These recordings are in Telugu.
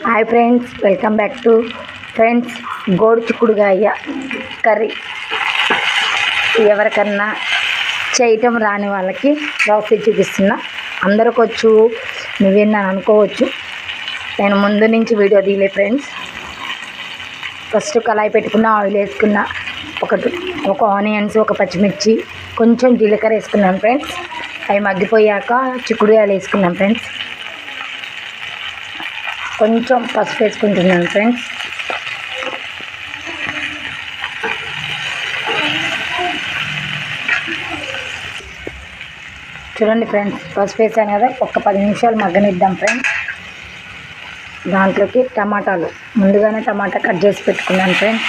Hi friends, welcome back to friends గోడు చిక్కుడుగాయ కర్రీ. ఎవరికన్నా చేయటం రాని వాళ్ళకి ప్రాసెస్ చూపిస్తున్నా. అందరికి వచ్చు, నువ్వేనా అనుకోవచ్చు. నేను ముందు నుంచి వీడియో తీయలే ఫ్రెండ్స్. ఫస్ట్ కళాయి పెట్టుకున్న, ఆయిల్ వేసుకున్న, ఒక ఆనియన్స్, ఒక పచ్చిమిర్చి, కొంచెం జీలకర్ర వేసుకున్నాను ఫ్రెండ్స్. అవి మగ్గిపోయాక చిక్కుడుగాయలు వేసుకున్నాను ఫ్రెండ్స్. కొంచెం పసుపు వేసుకుంటున్నాను ఫ్రెండ్స్. చూడండి ఫ్రెండ్స్, పసుపు వేసాను కదా, ఒక 10 నిమిషాలు మగ్గనిద్దాం ఫ్రెండ్స్. దాంట్లోకి టమాటాలు ముందుగానే టమాటా కట్ చేసి పెట్టుకున్నాను ఫ్రెండ్స్.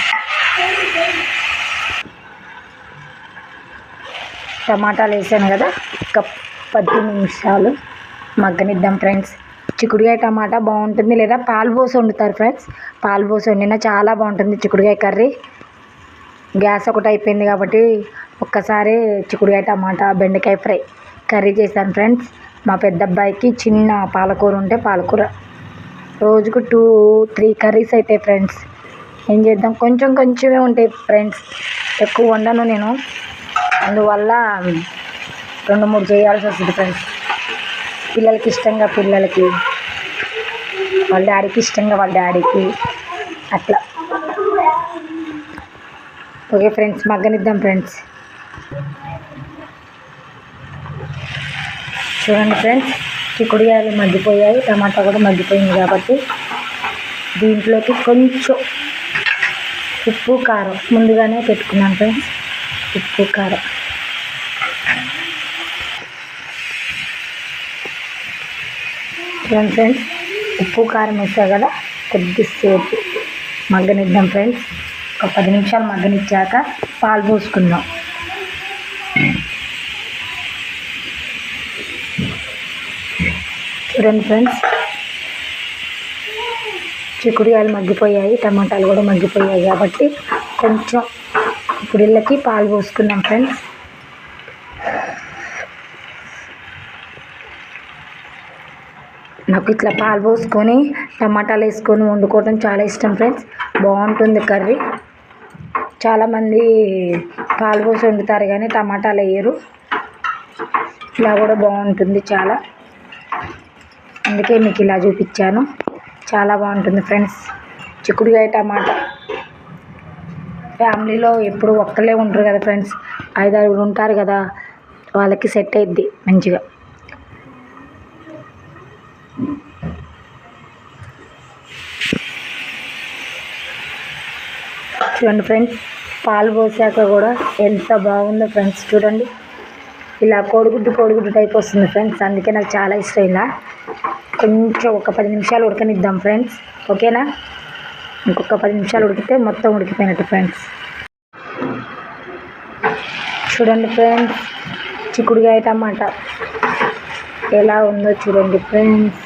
టమాటాలు వేసాను కదా, ఒక 10 నిమిషాలు మగ్గనిద్దాం ఫ్రెండ్స్. చిక్కుడుగాయ టమాటా బాగుంటుంది, లేదా పాలు పోసి వండుతారు ఫ్రెండ్స్. పాలు పోసి వండినా చాలా బాగుంటుంది చిక్కుడుగాయ కర్రీ. గ్యాస్ ఒకటి అయిపోయింది కాబట్టి ఒక్కసారి చిక్కుడుగాయ టమాటా బెండకాయ ఫ్రై కర్రీ చేశాను ఫ్రెండ్స్. మా పెద్ద అబ్బాయికి చిన్న పాలకూర ఉంటే పాలకూర, రోజుకు 2-3 కర్రీస్ అవుతాయి ఫ్రెండ్స్. ఏం చేద్దాం, కొంచెమే ఉంటాయి ఫ్రెండ్స్. ఎక్కువ వండను నేను, అందువల్ల 2-3 చేయాల్సి వస్తుంది ఫ్రెండ్స్. పిల్లలకి ఇష్టంగా పిల్లలకి, వాళ్ళ డాడీకి ఇష్టంగా వాళ్ళ డాడీకి, అట్లా. ఓకే ఫ్రెండ్స్, మగ్గనిద్దాం ఫ్రెండ్స్. చూడండి ఫ్రెండ్స్, చిక్కుడుగాయలు మగ్గిపోయాయి, టమాటా కూడా మగ్గిపోయింది కాబట్టి దీంట్లోకి కొంచెం ఉప్పు కారం ముందుగానే పెట్టుకున్నాను ఫ్రెండ్స్. ఉప్పు కారం చూడండి ఫ్రెండ్స్, ఉప్పు కారం వేసా కదా, కొద్దిసేపు మగ్గనిద్దాం ఫ్రెండ్స్. ఒక 10 నిమిషాలు మగ్గనిచ్చాక పాలు పోసుకుందాం. చూడండి ఫ్రెండ్స్, చిక్కుడుగాయలు మగ్గిపోయాయి, టమాటాలు కూడా మగ్గిపోయాయి కాబట్టి కొంచెం ఇప్పుడు ఇళ్ళకి పాలు పోసుకున్నాం ఫ్రెండ్స్. నాకు ఇట్లా పాలు పోసుకొని టమాటాలు వేసుకొని వండుకోవడం చాలా ఇష్టం ఫ్రెండ్స్. బాగుంటుంది కర్రీ. చాలామంది పాలు పోసి వండుతారు కానీ టమాటాలు వేయరు. ఇలా కూడా బాగుంటుంది చాలా, అందుకే మీకు ఇలా చూపించాను. చాలా బాగుంటుంది ఫ్రెండ్స్ చిక్కుడుగాయ టమాటా. ఫ్యామిలీలో ఎప్పుడు ఒక్కళ్ళే ఉంటారు కదా ఫ్రెండ్స్, 5-6 ఉంటారు కదా, వాళ్ళకి సెట్ అయ్యిద్ది మంచిగా. చూడండి ఫ్రెండ్స్, పాలు పోసాక కూడా ఎంత బాగుందో ఫ్రెండ్స్. చూడండి, ఇలా కోడిగుడ్డు టైప్ వస్తుంది ఫ్రెండ్స్. అందుకే నాకు చాలా ఇష్టం. ఇలా కొంచెం ఒక 10 నిమిషాలు ఉడకనిద్దాం ఫ్రెండ్స్. ఓకేనా, ఇంకొక 10 నిమిషాలు ఉడికితే మొత్తం ఉడికిపోయినట్టు ఫ్రెండ్స్. చూడండి ఫ్రెండ్స్, చిక్కుడుగాయ టమాటా ఎలా ఉందో చూడండి ఫ్రెండ్స్.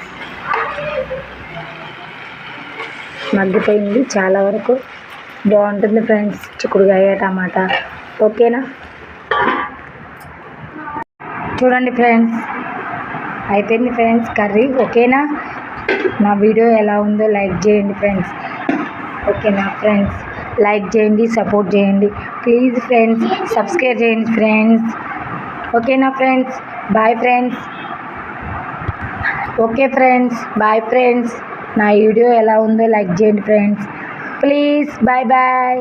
మగ్గిపోయింది చాలా వరకు. బాగుంటుంది ఫ్రెండ్స్ చిక్కుడుగాయ టమాటా. ఓకేనా, చూడండి ఫ్రెండ్స్, అయిపోయింది ఫ్రెండ్స్ కర్రీ. ఓకేనా, నా వీడియో ఎలా ఉందో లైక్ చేయండి ఫ్రెండ్స్. ఓకేనా ఫ్రెండ్స్, లైక్ చేయండి, సపోర్ట్ చేయండి ప్లీజ్ ఫ్రెండ్స్. సబ్స్క్రైబ్ చేయండి ఫ్రెండ్స్. ఓకేనా friends, bye friends. Okay friends, bye friends. నా వీడియో ఎలా ఉందో లైక్ చేయండి ఫ్రెండ్స్ ప్లీజ్. Bye bye.